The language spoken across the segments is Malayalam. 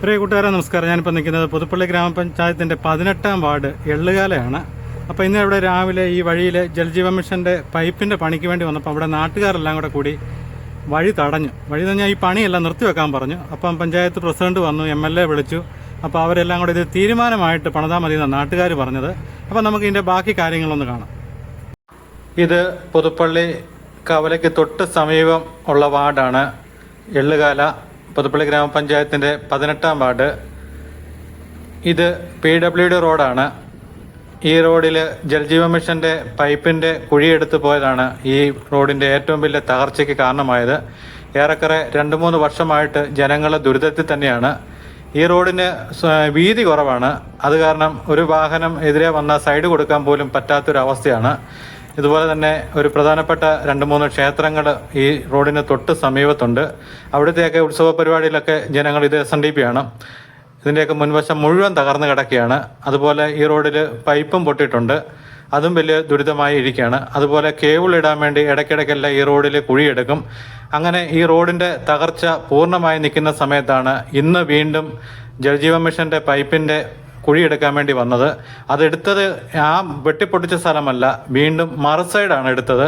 പ്രിയ കൂട്ടുകാരെ നമസ്കാരം. ഞാനിപ്പോൾ നിൽക്കുന്നത് പുതുപ്പള്ളി ഗ്രാമപഞ്ചായത്തിൻ്റെ 18-ാം വാർഡ് എള്ളുകാലയാണ്. അപ്പോൾ ഇന്ന് ഇവിടെ രാവിലെ ഈ വഴിയിൽ ജലജീവൻ മിഷൻ്റെ പൈപ്പിൻ്റെ പണിക്ക് വേണ്ടി വന്നപ്പോൾ അവിടെ നാട്ടുകാരെല്ലാം കൂടെ കൂടി വഴി തടഞ്ഞു. വഴി തടഞ്ഞാൽ ഈ പണിയെല്ലാം നിർത്തിവെക്കാൻ പറഞ്ഞു. അപ്പം പഞ്ചായത്ത് പ്രസിഡന്റ് വന്നു, MLA വിളിച്ചു. അപ്പോൾ അവരെല്ലാം കൂടെ ഇത് തീരുമാനമായിട്ട് പണിതാൽ മതി എന്നാണ് നാട്ടുകാർ പറഞ്ഞത്. അപ്പോൾ നമുക്ക് ഇതിൻ്റെ ബാക്കി കാര്യങ്ങളൊന്ന് കാണാം. ഇത് പുതുപ്പള്ളി കവലയ്ക്ക് തൊട്ട് സമീപം ഉള്ള വാർഡാണ് എള്ളുകാല, പുതുപ്പള്ളി ഗ്രാമപഞ്ചായത്തിൻ്റെ 18-ാം വാർഡ്. ഇത് PWD റോഡാണ്. ഈ റോഡിൽ ജലജീവൻ മിഷൻ്റെ പൈപ്പിൻ്റെ കുഴിയെടുത്ത് പോയതാണ് ഈ റോഡിൻ്റെ ഏറ്റവും വലിയ തകർച്ചയ്ക്ക് കാരണമായത്. ഏറെക്കുറെ 2-3 വർഷമായിട്ട് ജനങ്ങൾ ദുരിതത്തിൽ തന്നെയാണ്. ഈ റോഡിന് വീതി കുറവാണ്. അത് കാരണം ഒരു വാഹനം എതിരെ വന്നാൽ സൈഡ് കൊടുക്കാൻ പോലും പറ്റാത്തൊരവസ്ഥയാണ്. ഇതുപോലെ തന്നെ ഒരു പ്രധാനപ്പെട്ട 2-3 ക്ഷേത്രങ്ങൾ ഈ റോഡിന് തൊട്ട് സമീപത്തുണ്ട്. അവിടുത്തെയൊക്കെ ഉത്സവ പരിപാടിയിലൊക്കെ ജനങ്ങൾ ഇത് SNDP ആണ്. ഇതിൻ്റെയൊക്കെ മുൻവശം മുഴുവൻ തകർന്ന് കിടക്കുകയാണ്. അതുപോലെ ഈ റോഡിൽ പൈപ്പും പൊട്ടിയിട്ടുണ്ട്, അതും വലിയ ദുരിതമായി ഇരിക്കുകയാണ്. അതുപോലെ കേബിൾ ഇടാൻ വേണ്ടി ഇടയ്ക്കിടയ്ക്കെല്ലാം ഈ റോഡിൽ കുഴിയെടുക്കും. അങ്ങനെ ഈ റോഡിൻ്റെ തകർച്ച പൂർണ്ണമായി നിൽക്കുന്ന സമയത്താണ് ഇന്ന് വീണ്ടും ജലജീവൻ മിഷൻ്റെ പൈപ്പിൻ്റെ കുഴിയെടുക്കാൻ വേണ്ടി വന്നത്. അതെടുത്തത് ആ വെട്ടിപ്പൊട്ടിച്ച സ്ഥലമല്ല, വീണ്ടും മറു സൈഡാണ് എടുത്തത്.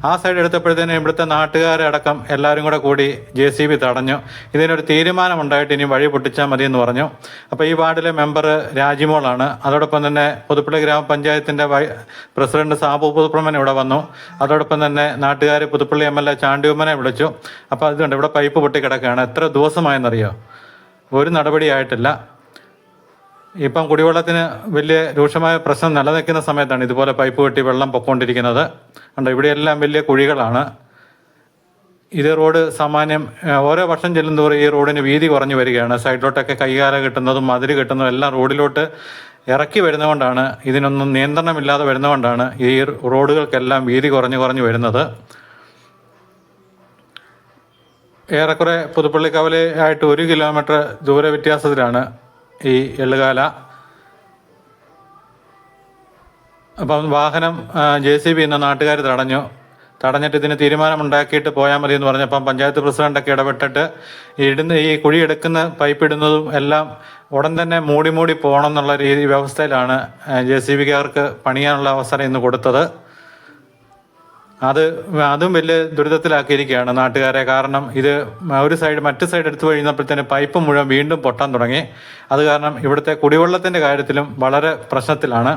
ആ സൈഡ് എടുത്തപ്പോഴത്തേനും ഇവിടുത്തെ നാട്ടുകാരടക്കം എല്ലാവരും കൂടെ കൂടി JCB തടഞ്ഞു. ഇതിനൊരു തീരുമാനമുണ്ടായിട്ട് ഇനി വഴി പൊട്ടിച്ചാൽ മതി എന്ന് പറഞ്ഞു. അപ്പോൾ ഈ വാർഡിലെ മെമ്പർ രാജിമോളാണ്. അതോടൊപ്പം തന്നെ പുതുപ്പള്ളി ഗ്രാമപഞ്ചായത്തിൻ്റെ പ്രസിഡന്റ് സാബു പുതുപ്രമൻ ഇവിടെ വന്നു. അതോടൊപ്പം തന്നെ നാട്ടുകാർ പുതുപ്പള്ളി MLA ചാണ്ടിയമ്മനെ വിളിച്ചു. അപ്പോൾ അതുകൊണ്ട് ഇവിടെ പൈപ്പ് പൊട്ടിക്കിടക്കുകയാണ്. എത്ര ദിവസമായെന്നറിയോ? ഒരു നടപടിയായിട്ടില്ല. ഇപ്പം കുടിവെള്ളത്തിന് വലിയ രൂക്ഷമായ പ്രശ്നം നിലനിൽക്കുന്ന സമയത്താണ് ഇതുപോലെ പൈപ്പ് കെട്ടി വെള്ളം പൊക്കോണ്ടിരിക്കുന്നത്. കണ്ടോ, ഇവിടെയെല്ലാം വലിയ കുഴികളാണ്. ഇത് റോഡ് സാമാന്യം ഓരോ വർഷം ചെല്ലുന്തോറും ഈ റോഡിന് വീതി കുറഞ്ഞു വരികയാണ്. സൈഡിലോട്ടൊക്കെ കൈകാല കെട്ടുന്നതും മതിൽ കെട്ടുന്നതും എല്ലാം റോഡിലോട്ട് ഇറക്കി വരുന്നതുകൊണ്ടാണ്, ഇതിനൊന്നും നിയന്ത്രണമില്ലാതെ വരുന്നതുകൊണ്ടാണ് ഈ റോഡുകൾക്കെല്ലാം വീതി കുറഞ്ഞു വരുന്നത്. ഏറെക്കുറെ പുതുപ്പള്ളി കവലയായിട്ട് 1 കിലോമീറ്റർ ദൂര വ്യത്യാസത്തിലാണ് ഈ എള്ളുകാല. അപ്പം വാഹനം JCB ഇന്ന് നാട്ടുകാർ തടഞ്ഞിട്ട് ഇതിന് തീരുമാനമുണ്ടാക്കിയിട്ട് പോയാൽ മതി എന്ന് പറഞ്ഞപ്പം പഞ്ചായത്ത് പ്രസിഡന്റൊക്കെ ഇടപെട്ടിട്ട് ഈ കുഴിയെടുക്കുന്ന പൈപ്പ് ഇടുന്നതും എല്ലാം ഉടൻ തന്നെ മൂടി പോകണം എന്നുള്ള വ്യവസ്ഥയിലാണ് JCBക്കാർക്ക് പണിയാനുള്ള അവസരം ഇന്ന് കൊടുത്തത്. അതും വലിയ ദുരിതത്തിലാക്കിയിരിക്കുകയാണ് നാട്ടുകാരെ. കാരണം ഇത് മറ്റു സൈഡ് എടുത്തു കഴിഞ്ഞപ്പോഴത്തേന് പൈപ്പ് മുഴുവൻ വീണ്ടും പൊട്ടാൻ തുടങ്ങി. അത് കാരണം ഇവിടുത്തെ കുടിവെള്ളത്തിൻ്റെ കാര്യത്തിലും വളരെ പ്രശ്നത്തിലാണ്.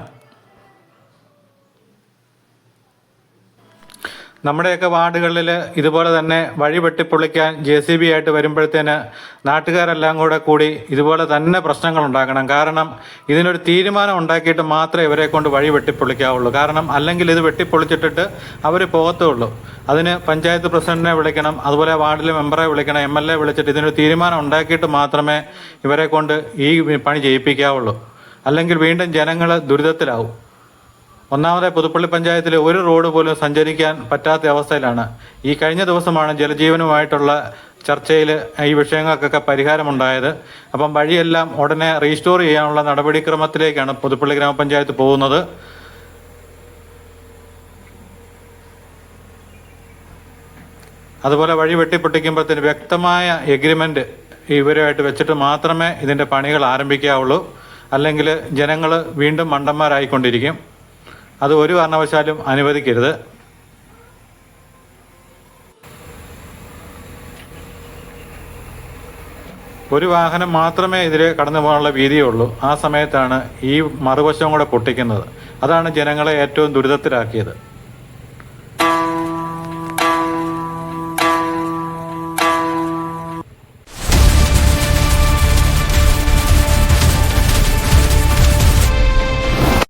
നമ്മുടെയൊക്കെ വാർഡുകളിൽ ഇതുപോലെ തന്നെ വഴി വെട്ടിപ്പൊളിക്കാൻ JCB ആയിട്ട് വരുമ്പോഴത്തേന് നാട്ടുകാരെല്ലാം കൂടി ഇതുപോലെ തന്നെ പ്രശ്നങ്ങൾ ഉണ്ടാക്കണം. കാരണം ഇതിനൊരു തീരുമാനം ഉണ്ടാക്കിയിട്ട് മാത്രമേ ഇവരെ കൊണ്ട് വഴി വെട്ടിപ്പൊളിക്കാവുള്ളൂ. കാരണം അല്ലെങ്കിൽ ഇത് വെട്ടിപ്പൊളിച്ചിട്ടിട്ട് അവർ പോകത്തുള്ളൂ. അതിന് പഞ്ചായത്ത് പ്രസിഡന്റിനെ വിളിക്കണം, അതുപോലെ വാർഡിലെ മെമ്പറെ വിളിക്കണം, MLA വിളിച്ചിട്ട് ഇതിനൊരു തീരുമാനം ഉണ്ടാക്കിയിട്ട് മാത്രമേ ഇവരെ കൊണ്ട് ഈ പണി ചെയ്യിപ്പിക്കാവുള്ളൂ. അല്ലെങ്കിൽ വീണ്ടും ജനങ്ങൾ ദുരിതത്തിലാവും. ഒന്നാമതെ പുതുപ്പള്ളി പഞ്ചായത്തിൽ ഒരു റോഡ് പോലും സഞ്ചരിക്കാൻ പറ്റാത്ത അവസ്ഥയിലാണ്. ഈ കഴിഞ്ഞ ദിവസമാണ് ജലജീവനുമായിട്ടുള്ള ചർച്ചയിൽ ഈ വിഷയങ്ങൾക്കൊക്കെ പരിഹാരമുണ്ടായത്. അപ്പം വഴിയെല്ലാം ഉടനെ റീസ്റ്റോർ ചെയ്യാനുള്ള നടപടിക്രമത്തിലേക്കാണ് പുതുപ്പള്ളി ഗ്രാമപഞ്ചായത്ത് പോകുന്നത്. അതുപോലെ വഴി വെട്ടിപ്പൊട്ടിക്കുമ്പോഴത്തേന് വ്യക്തമായ എഗ്രിമെന്റ് ഇവരുമായിട്ട് വെച്ചിട്ട് മാത്രമേ ഇതിൻ്റെ പണികൾ ആരംഭിക്കാവുള്ളൂ. അല്ലെങ്കിൽ ജനങ്ങൾ വീണ്ടും മണ്ടന്മാരായിക്കൊണ്ടിരിക്കും. അത് ഒരു കാരണവശാലും അനുവദിക്കരുത്. ഒരു വാഹനം മാത്രമേ ഇതിലെ കടന്നു പോകാനുള്ള വീതിയേ ഉള്ളൂ. ആ സമയത്താണ് ഈ മറുവശം കൂടെ പൊട്ടിക്കുന്നത്. അതാണ് ജനങ്ങളെ ഏറ്റവും ദുരിതത്തിലാക്കിയത്.